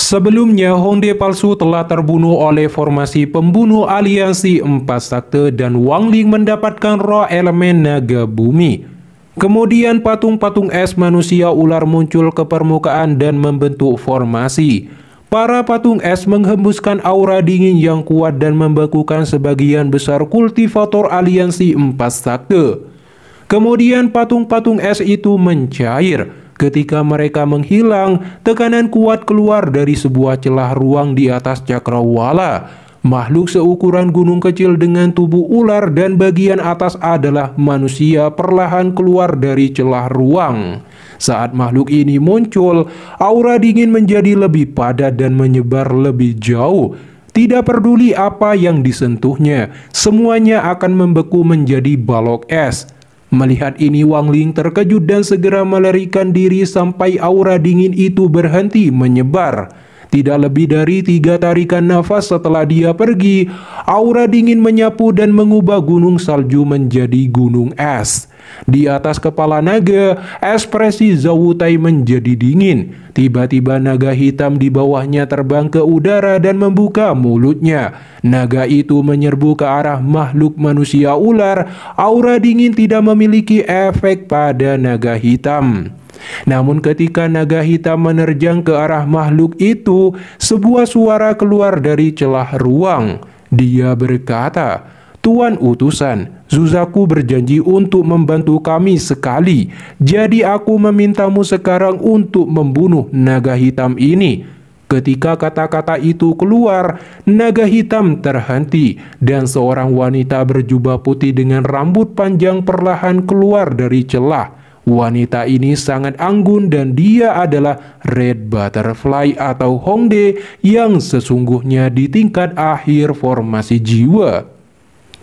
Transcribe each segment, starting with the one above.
Sebelumnya, Hongdae palsu telah terbunuh oleh formasi pembunuh aliansi Empat Sakte dan Wang Ling mendapatkan roh elemen naga bumi. Kemudian patung-patung es manusia ular muncul ke permukaan dan membentuk formasi. Para patung es menghembuskan aura dingin yang kuat dan membekukan sebagian besar kultivator aliansi Empat Sakte. Kemudian patung-patung es itu mencair. Ketika mereka menghilang, tekanan kuat keluar dari sebuah celah ruang di atas cakrawala. Makhluk seukuran gunung kecil dengan tubuh ular dan bagian atas adalah manusia perlahan keluar dari celah ruang. Saat makhluk ini muncul, aura dingin menjadi lebih padat dan menyebar lebih jauh. Tidak peduli apa yang disentuhnya, semuanya akan membeku menjadi balok es. Melihat ini, Wang Ling terkejut dan segera melarikan diri sampai aura dingin itu berhenti menyebar. Tidak lebih dari 3 tarikan nafas setelah dia pergi, aura dingin menyapu dan mengubah gunung salju menjadi gunung es. Di atas kepala naga, ekspresi Zhao Wutai menjadi dingin. Tiba-tiba naga hitam di bawahnya terbang ke udara dan membuka mulutnya. Naga itu menyerbu ke arah makhluk manusia ular. Aura dingin tidak memiliki efek pada naga hitam. Namun ketika naga hitam menerjang ke arah makhluk itu, sebuah suara keluar dari celah ruang. Dia berkata, "Tuan utusan, Zuzaku berjanji untuk membantu kami sekali. Jadi aku memintamu sekarang untuk membunuh naga hitam ini." Ketika kata-kata itu keluar, naga hitam terhenti dan seorang wanita berjubah putih dengan rambut panjang perlahan keluar dari celah. Wanita ini sangat anggun dan dia adalah Red Butterfly atau Hongdae yang sesungguhnya di tingkat akhir formasi jiwa.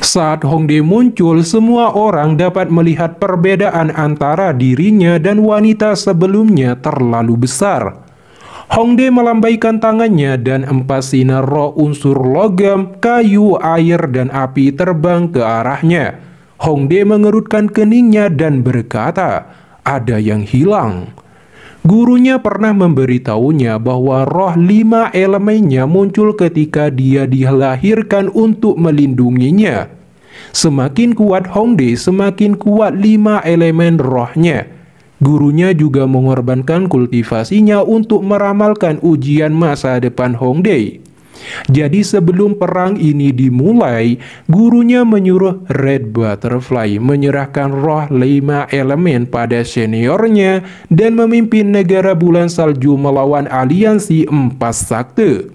Saat Hongdae muncul, semua orang dapat melihat perbedaan antara dirinya dan wanita sebelumnya terlalu besar. Hongdae melambaikan tangannya dan 4 sinar roh unsur logam, kayu, air, dan api terbang ke arahnya. Hongdae mengerutkan keningnya dan berkata, "Ada yang hilang." Gurunya pernah memberitahunya bahwa roh 5 elemennya muncul ketika dia dilahirkan untuk melindunginya. Semakin kuat Hongdae, semakin kuat 5 elemen rohnya. Gurunya juga mengorbankan kultivasinya untuk meramalkan ujian masa depan Hongdae. Jadi sebelum perang ini dimulai, gurunya menyuruh Red Butterfly menyerahkan roh 5 elemen pada seniornya dan memimpin negara bulan salju melawan aliansi Empat Sakte.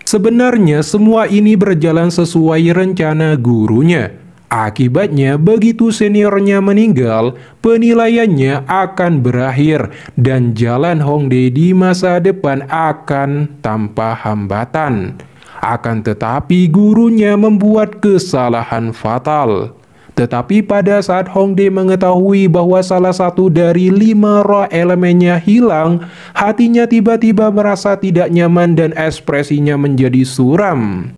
Sebenarnya semua ini berjalan sesuai rencana gurunya. Akibatnya begitu seniornya meninggal, penilaiannya akan berakhir dan jalan Hongdae di masa depan akan tanpa hambatan. Akan tetapi gurunya membuat kesalahan fatal. Tetapi pada saat Hongdae mengetahui bahwa salah satu dari 5 roh elemennya hilang, hatinya tiba-tiba merasa tidak nyaman dan ekspresinya menjadi suram.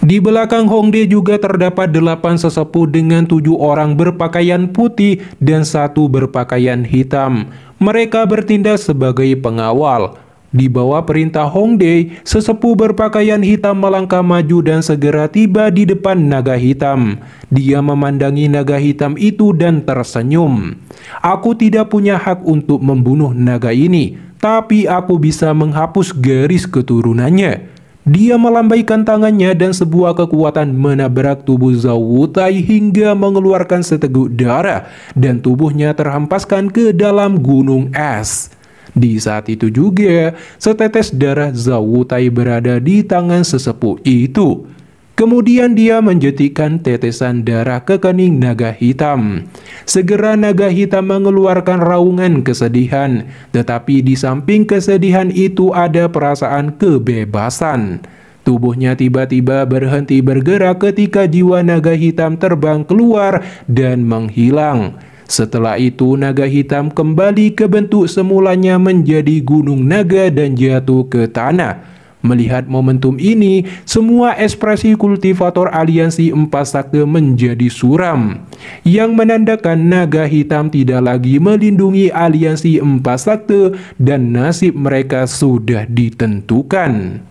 Di belakang Hongdae juga terdapat 8 sesepuh dengan 7 orang berpakaian putih dan 1 berpakaian hitam. Mereka bertindak sebagai pengawal. Di bawah perintah Hongdae, sesepuh berpakaian hitam melangkah maju dan segera tiba di depan naga hitam. Dia memandangi naga hitam itu dan tersenyum. "Aku tidak punya hak untuk membunuh naga ini, tapi aku bisa menghapus garis keturunannya." Dia melambaikan tangannya dan sebuah kekuatan menabrak tubuh Zhao Wutai hingga mengeluarkan seteguk darah dan tubuhnya terhempaskan ke dalam gunung es. Di saat itu juga, setetes darah Zhao Wutai berada di tangan sesepuh itu. Kemudian dia menjetikkan tetesan darah ke kening naga hitam. Segera naga hitam mengeluarkan raungan kesedihan, tetapi di samping kesedihan itu ada perasaan kebebasan. Tubuhnya tiba-tiba berhenti bergerak ketika jiwa naga hitam terbang keluar dan menghilang. Setelah itu naga hitam kembali ke bentuk semulanya menjadi gunung naga dan jatuh ke tanah. Melihat momentum ini, semua ekspresi kultivator aliansi empat sakte menjadi suram, yang menandakan naga hitam tidak lagi melindungi aliansi empat sakte dan nasib mereka sudah ditentukan.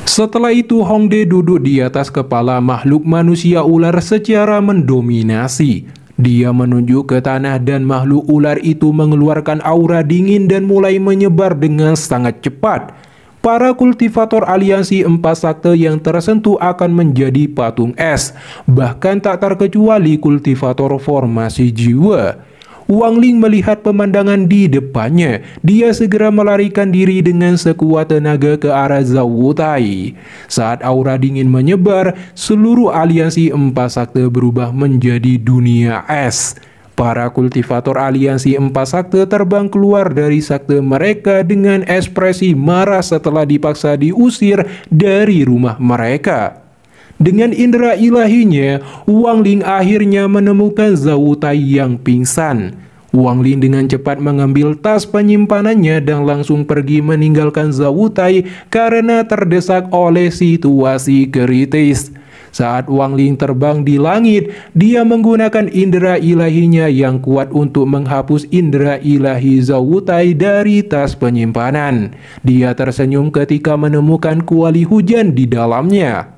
Setelah itu, Hongdae duduk di atas kepala makhluk manusia ular secara mendominasi. Dia menunjuk ke tanah dan makhluk ular itu mengeluarkan aura dingin dan mulai menyebar dengan sangat cepat. Para kultivator aliansi empat sakte yang tersentuh akan menjadi patung es, bahkan tak terkecuali kultivator formasi jiwa. Wang Ling melihat pemandangan di depannya. Dia segera melarikan diri dengan sekuat tenaga ke arah Zhao Wutai. Saat aura dingin menyebar, seluruh aliansi empat sakte berubah menjadi dunia es. Para kultivator aliansi empat sakte terbang keluar dari sakte mereka dengan ekspresi marah setelah dipaksa diusir dari rumah mereka. Dengan indera ilahinya, Wang Ling akhirnya menemukan Zhao Wutai yang pingsan. Wang Ling dengan cepat mengambil tas penyimpanannya dan langsung pergi meninggalkan Zhao Wutai karena terdesak oleh situasi kritis. Saat Wang Ling terbang di langit, dia menggunakan indera ilahinya yang kuat untuk menghapus indera ilahi Zhao Wutai dari tas penyimpanan. Dia tersenyum ketika menemukan kuali hujan di dalamnya.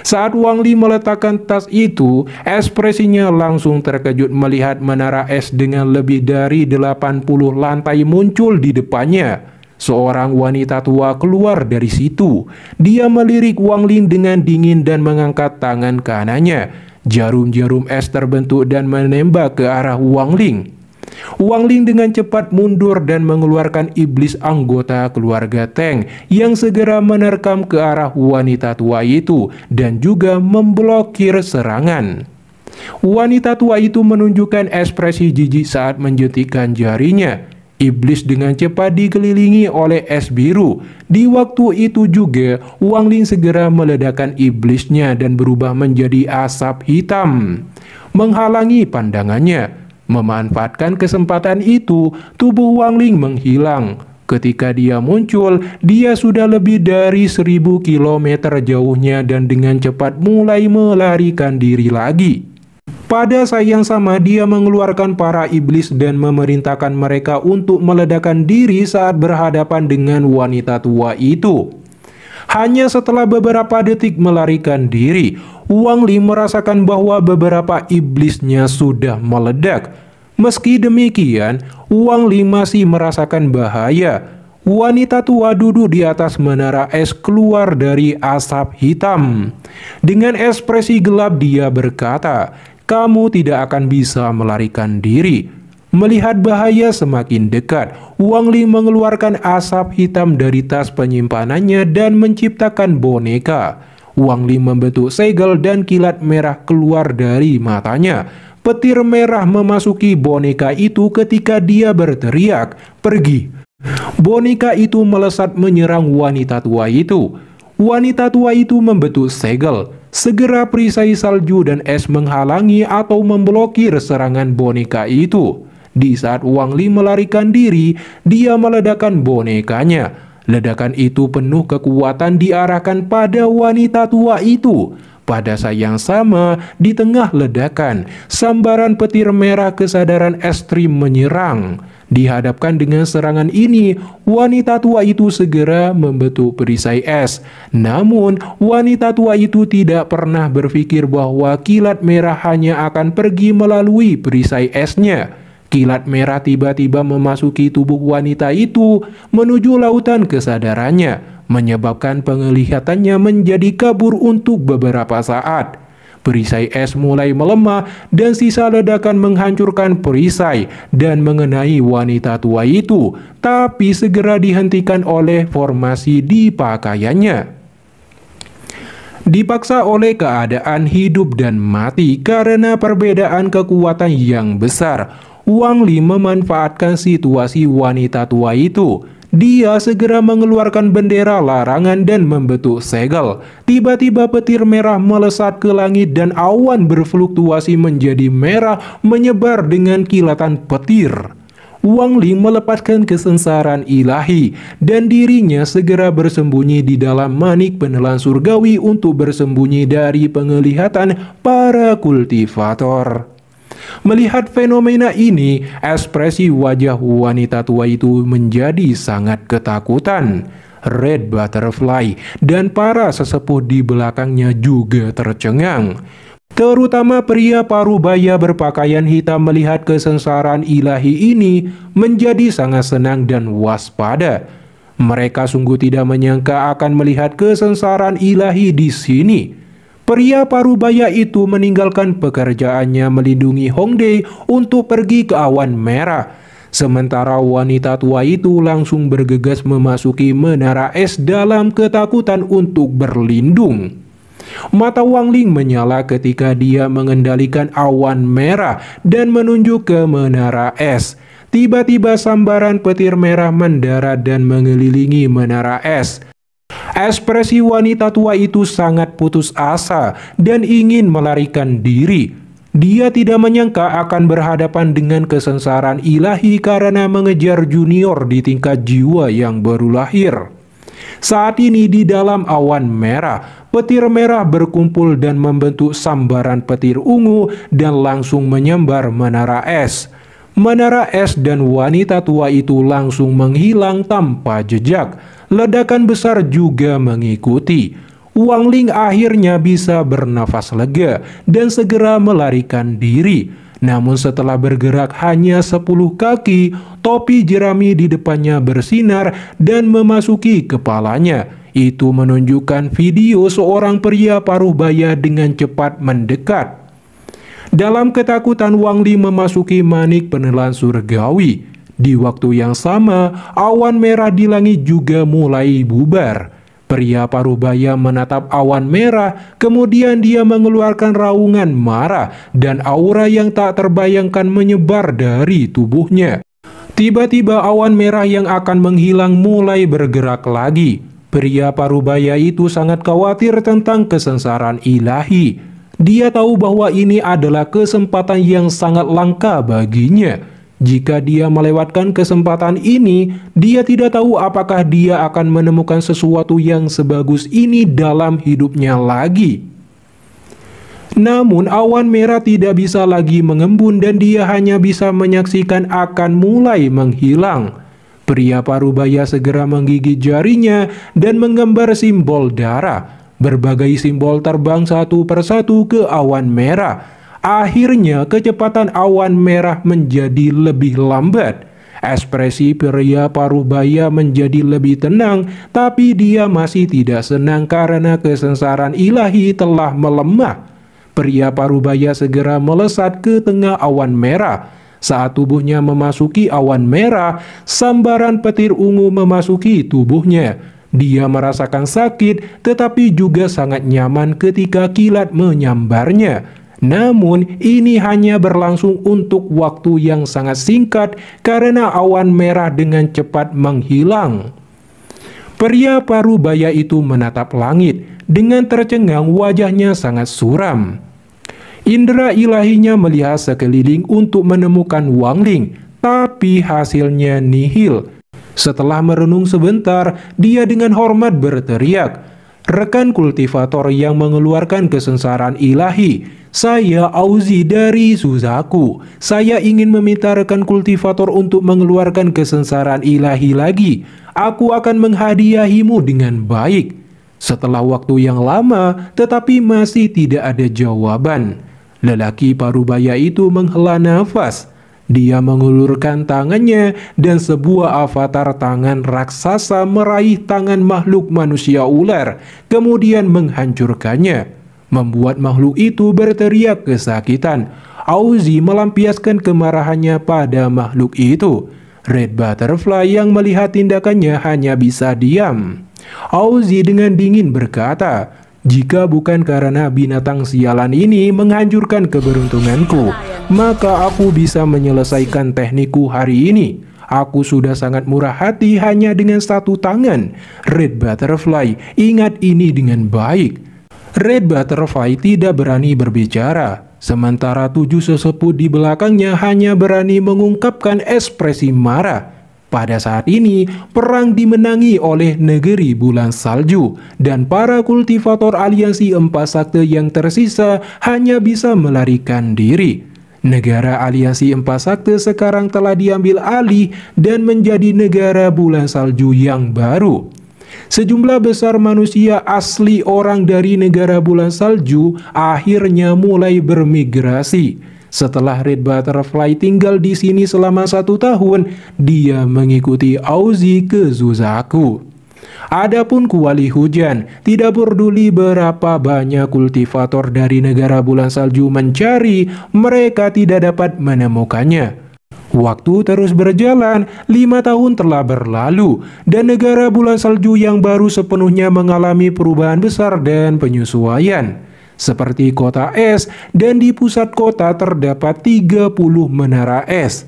Saat Wang Ling meletakkan tas itu, ekspresinya langsung terkejut melihat menara es dengan lebih dari 80 lantai muncul di depannya. Seorang wanita tua keluar dari situ. Dia melirik Wang Ling dengan dingin dan mengangkat tangan kanannya. Jarum-jarum es terbentuk dan menembak ke arah Wang Ling. Wang Ling dengan cepat mundur dan mengeluarkan iblis anggota keluarga Teng yang segera menerkam ke arah wanita tua itu dan juga memblokir serangan. Wanita tua itu menunjukkan ekspresi jijik saat menjentikkan jarinya. Iblis dengan cepat dikelilingi oleh es biru. Di waktu itu juga, Wang Ling segera meledakkan iblisnya dan berubah menjadi asap hitam, menghalangi pandangannya. Memanfaatkan kesempatan itu, tubuh Wang Ling menghilang. Ketika dia muncul, dia sudah lebih dari 1000 km jauhnya dan dengan cepat mulai melarikan diri lagi. Pada saat yang sama, dia mengeluarkan para iblis dan memerintahkan mereka untuk meledakkan diri saat berhadapan dengan wanita tua itu. Hanya setelah beberapa detik melarikan diri, Wang Ling merasakan bahwa beberapa iblisnya sudah meledak. Meski demikian, Wang Ling masih merasakan bahaya. Wanita tua duduk di atas menara es keluar dari asap hitam. Dengan ekspresi gelap dia berkata, "Kamu tidak akan bisa melarikan diri." Melihat bahaya semakin dekat, Wang Ling mengeluarkan asap hitam dari tas penyimpanannya dan menciptakan boneka. Wang Ling membentuk segel dan kilat merah keluar dari matanya. Petir merah memasuki boneka itu ketika dia berteriak, "Pergi!" Boneka itu melesat menyerang wanita tua itu. Wanita tua itu membentuk segel. Segera perisai salju dan es menghalangi atau memblokir serangan boneka itu. Di saat Wang Ling melarikan diri, dia meledakkan bonekanya. Ledakan itu penuh kekuatan diarahkan pada wanita tua itu. Pada saat yang sama, di tengah ledakan, sambaran petir merah kesadaran ekstrim menyerang. Dihadapkan dengan serangan ini, wanita tua itu segera membentuk perisai es. Namun, wanita tua itu tidak pernah berpikir bahwa kilat merah hanya akan pergi melalui perisai esnya. Kilat merah tiba-tiba memasuki tubuh wanita itu menuju lautan kesadarannya, menyebabkan penglihatannya menjadi kabur untuk beberapa saat. Perisai es mulai melemah dan sisa ledakan menghancurkan perisai dan mengenai wanita tua itu, tapi segera dihentikan oleh formasi di pakaiannya. Dipaksa oleh keadaan hidup dan mati karena perbedaan kekuatan yang besar, Wang Ling memanfaatkan situasi wanita tua itu. Dia segera mengeluarkan bendera larangan dan membentuk segel. Tiba-tiba petir merah melesat ke langit dan awan berfluktuasi menjadi merah menyebar dengan kilatan petir. Wang Ling melepaskan kesengsaraan ilahi dan dirinya segera bersembunyi di dalam manik penelan surgawi untuk bersembunyi dari penglihatan para kultivator. Melihat fenomena ini, ekspresi wajah wanita tua itu menjadi sangat ketakutan. Red Butterfly dan para sesepuh di belakangnya juga tercengang. Terutama pria parubaya berpakaian hitam melihat kesengsaraan ilahi ini menjadi sangat senang dan waspada. Mereka sungguh tidak menyangka akan melihat kesengsaraan ilahi di sini. Pria parubaya itu meninggalkan pekerjaannya melindungi Hongdae untuk pergi ke awan merah. Sementara wanita tua itu langsung bergegas memasuki menara es dalam ketakutan untuk berlindung. Mata Wang Ling menyala ketika dia mengendalikan awan merah dan menunjuk ke menara es. Tiba-tiba sambaran petir merah mendarat dan mengelilingi menara es. Ekspresi wanita tua itu sangat putus asa dan ingin melarikan diri. Dia tidak menyangka akan berhadapan dengan kesengsaraan ilahi karena mengejar junior di tingkat jiwa yang baru lahir. Saat ini di dalam awan merah, petir merah berkumpul dan membentuk sambaran petir ungu dan langsung menyambar menara es. Menara es dan wanita tua itu langsung menghilang tanpa jejak. Ledakan besar juga mengikuti. Wang Ling akhirnya bisa bernafas lega dan segera melarikan diri. Namun setelah bergerak hanya 10 kaki, topi jerami di depannya bersinar dan memasuki kepalanya. Itu menunjukkan video seorang pria parubaya dengan cepat mendekat. Dalam ketakutan, Wang Ling memasuki manik penelan surgawi. Di waktu yang sama, awan merah di langit juga mulai bubar. Pria parubaya menatap awan merah, kemudian dia mengeluarkan raungan marah dan aura yang tak terbayangkan menyebar dari tubuhnya. Tiba-tiba awan merah yang akan menghilang mulai bergerak lagi. Pria parubaya itu sangat khawatir tentang kesengsaraan ilahi. Dia tahu bahwa ini adalah kesempatan yang sangat langka baginya. Jika dia melewatkan kesempatan ini, dia tidak tahu apakah dia akan menemukan sesuatu yang sebagus ini dalam hidupnya lagi. Namun awan merah tidak bisa lagi mengembun dan dia hanya bisa menyaksikan akan mulai menghilang. Pria parubaya segera menggigit jarinya dan menggambar simbol darah. Berbagai simbol terbang satu persatu ke awan merah. Akhirnya kecepatan awan merah menjadi lebih lambat. Ekspresi pria parubaya menjadi lebih tenang, tapi dia masih tidak senang karena kesengsaraan ilahi telah melemah. Pria parubaya segera melesat ke tengah awan merah. Saat tubuhnya memasuki awan merah, sambaran petir ungu memasuki tubuhnya. Dia merasakan sakit, tetapi juga sangat nyaman ketika kilat menyambarnya. Namun, ini hanya berlangsung untuk waktu yang sangat singkat karena awan merah dengan cepat menghilang. Pria parubaya itu menatap langit. Dengan tercengang, wajahnya sangat suram. Indera ilahinya melihat sekeliling untuk menemukan Wang Ling, tapi hasilnya nihil. Setelah merenung sebentar, dia dengan hormat berteriak, "Rekan kultivator yang mengeluarkan kesengsaraan ilahi, saya Auzi dari Suzaku. Saya ingin meminta rekan kultivator untuk mengeluarkan kesengsaraan ilahi lagi. Aku akan menghadiahimu dengan baik." Setelah waktu yang lama, tetapi masih tidak ada jawaban. Lelaki parubaya itu menghela nafas. Dia mengulurkan tangannya dan sebuah avatar tangan raksasa meraih tangan makhluk manusia ular, kemudian menghancurkannya. Membuat makhluk itu berteriak kesakitan. Auzi melampiaskan kemarahannya pada makhluk itu. Red Butterfly yang melihat tindakannya hanya bisa diam. Auzi dengan dingin berkata, "Jika bukan karena binatang sialan ini menghancurkan keberuntunganku, maka aku bisa menyelesaikan teknikku hari ini. Aku sudah sangat murah hati hanya dengan satu tangan." Red Butterfly, ingat ini dengan baik. Red Butterfly tidak berani berbicara. sementara 7 sesepuh di belakangnya hanya berani mengungkapkan ekspresi marah. Pada saat ini, perang dimenangi oleh negeri bulan salju, dan para kultivator aliansi empat sakte yang tersisa hanya bisa melarikan diri. Negara aliansi empat sakte sekarang telah diambil alih dan menjadi negara bulan salju yang baru. Sejumlah besar manusia asli orang dari negara bulan salju akhirnya mulai bermigrasi. Setelah Red Butterfly tinggal di sini selama 1 tahun, dia mengikuti Auzi ke Zuzaku. Adapun Kuali Hujan, tidak peduli berapa banyak kultivator dari negara bulan salju mencari, mereka tidak dapat menemukannya. Waktu terus berjalan, 5 tahun telah berlalu, dan negara bulan salju yang baru sepenuhnya mengalami perubahan besar dan penyesuaian. Seperti kota es, dan di pusat kota terdapat 30 menara es.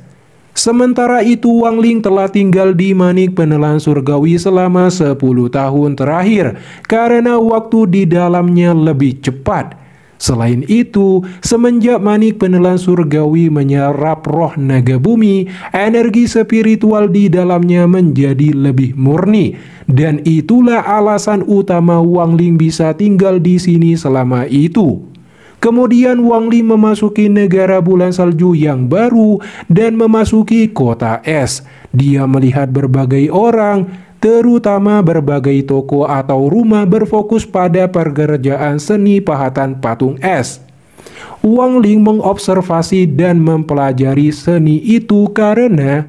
Sementara itu Wang Ling telah tinggal di Manik Penelan Surgawi selama 10 tahun terakhir, karena waktu di dalamnya lebih cepat. Selain itu, semenjak Manik Penelan Surgawi menyerap roh naga bumi, energi spiritual di dalamnya menjadi lebih murni. Dan itulah alasan utama Wang Ling bisa tinggal di sini selama itu. Kemudian Wang Ling memasuki negara bulan salju yang baru dan memasuki kota es. Dia melihat berbagai orang, terutama berbagai toko atau rumah berfokus pada pekerjaan seni pahatan patung es. Wang Ling mengobservasi dan mempelajari seni itu karena